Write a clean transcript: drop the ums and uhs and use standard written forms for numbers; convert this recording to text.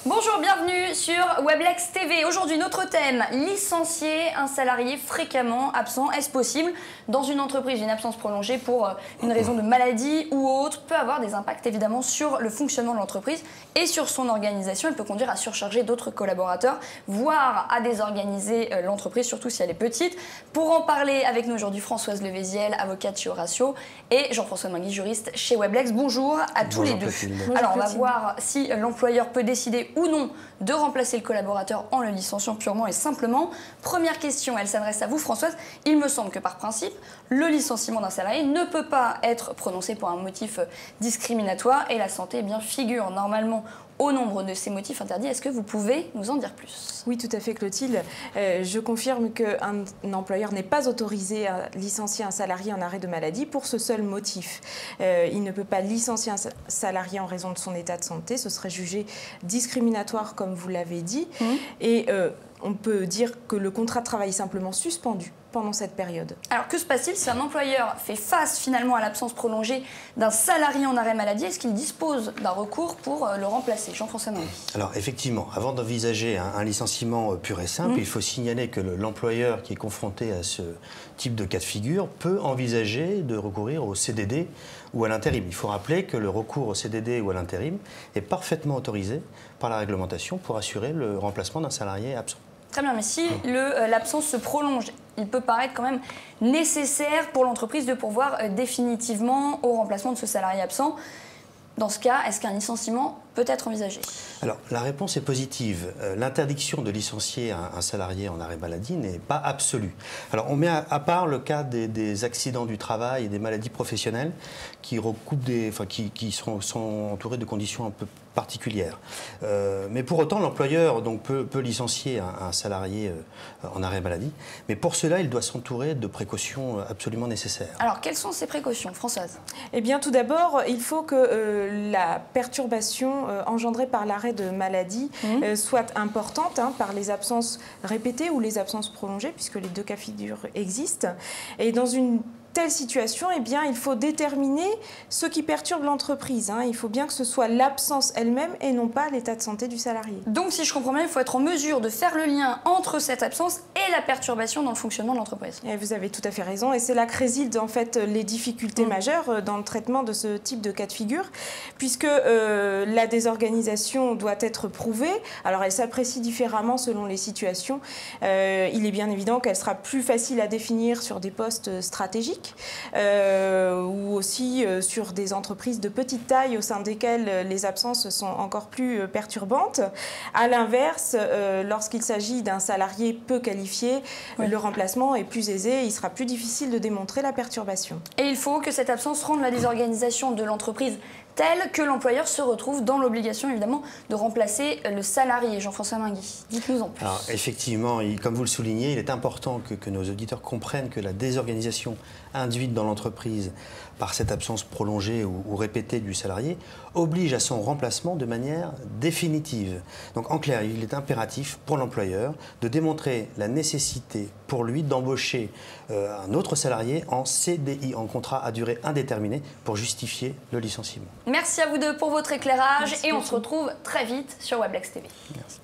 Bonjour, bienvenue sur Weblex TV. Aujourd'hui, notre thème, licencier un salarié fréquemment absent. Est-ce possible? Dans une entreprise, une absence prolongée pour une raison de maladie ou autre peut avoir des impacts évidemment sur le fonctionnement de l'entreprise et sur son organisation. Elle peut conduire à surcharger d'autres collaborateurs, voire à désorganiser l'entreprise, surtout si elle est petite. Pour en parler avec nous aujourd'hui, Françoise Levéziel, avocate chez Horatio, et Jean-François Mingui, juriste chez Weblex. Bonjour à tous les deux. Alors, on va voir si l'employeur peut décider ou non de remplacer le collaborateur en le licenciant purement et simplement. Première question, elle s'adresse à vous Françoise. Il me semble que par principe, le licenciement d'un salarié ne peut pas être prononcé pour un motif discriminatoire et la santé eh bien, figure normalement au nombre de ces motifs interdits. Est-ce que vous pouvez nous en dire plus? Oui, tout à fait Clotilde. Je confirme qu'un employeur n'est pas autorisé à licencier un salarié en arrêt de maladie pour ce seul motif. Il ne peut pas licencier un salarié en raison de son état de santé. Ce serait jugé discriminatoire comme vous l'avez dit. Et on peut dire que le contrat de travail est simplement suspendu pendant cette période. Alors que se passe-t-il si un employeur fait face finalement à l'absence prolongée d'un salarié en arrêt maladie? Est-ce qu'il dispose d'un recours pour le remplacer? Jean-François Mingui. Alors effectivement, avant d'envisager un licenciement pur et simple, il faut signaler que l'employeur qui est confronté à ce type de cas de figure peut envisager de recourir au CDD ou à l'intérim. Il faut rappeler que le recours au CDD ou à l'intérim est parfaitement autorisé par la réglementation pour assurer le remplacement d'un salarié absent. Très bien, mais si l'absence se prolonge, il peut paraître quand même nécessaire pour l'entreprise de pourvoir définitivement au remplacement de ce salarié absent. Dans ce cas, est-ce qu'un licenciement peut être envisagé? Alors, la réponse est positive. L'interdiction de licencier un salarié en arrêt maladie n'est pas absolue. Alors, on met à part le cas des accidents du travail et des maladies professionnelles qui recoupent qui sont entourés de conditions un peu particulières. Mais pour autant, l'employeur peut licencier un salarié en arrêt maladie. Mais pour cela, il doit s'entourer de précautions absolument nécessaires. Alors, quelles sont ces précautions, Françoise? Eh bien, tout d'abord, il faut que la perturbation engendrée par l'arrêt de maladie soit importante par les absences répétées ou les absences prolongées, puisque les deux cas de figure existent. Et dans une telle situation, eh bien, il faut déterminer ce qui perturbe l'entreprise. Il faut bien que ce soit l'absence elle-même et non pas l'état de santé du salarié. Donc, si je comprends bien, il faut être en mesure de faire le lien entre cette absence et la perturbation dans le fonctionnement de l'entreprise. Et vous avez tout à fait raison. Et c'est là que résident en fait les difficultés majeures dans le traitement de ce type de cas de figure, puisque la désorganisation doit être prouvée. Alors, elle s'apprécie différemment selon les situations. Il est bien évident qu'elle sera plus facile à définir sur des postes stratégiques. Ou aussi sur des entreprises de petite taille au sein desquelles les absences sont encore plus perturbantes. À l'inverse, lorsqu'il s'agit d'un salarié peu qualifié, le remplacement est plus aisé et il sera plus difficile de démontrer la perturbation. Et il faut que cette absence rende la désorganisation de l'entreprise telle que l'employeur se retrouve dans l'obligation évidemment de remplacer le salarié. Jean-François Mingui, dites-nous en plus. Alors effectivement, comme vous le soulignez, il est important que nos auditeurs comprennent que la désorganisation induite dans l'entreprise par cette absence prolongée ou répétée du salarié oblige à son remplacement de manière définitive. Donc en clair, il est impératif pour l'employeur de démontrer la nécessité pour lui d'embaucher un autre salarié en CDI, en contrat à durée indéterminée, pour justifier le licenciement. Merci à vous deux pour votre éclairage et on se retrouve très vite sur Weblex TV. Merci.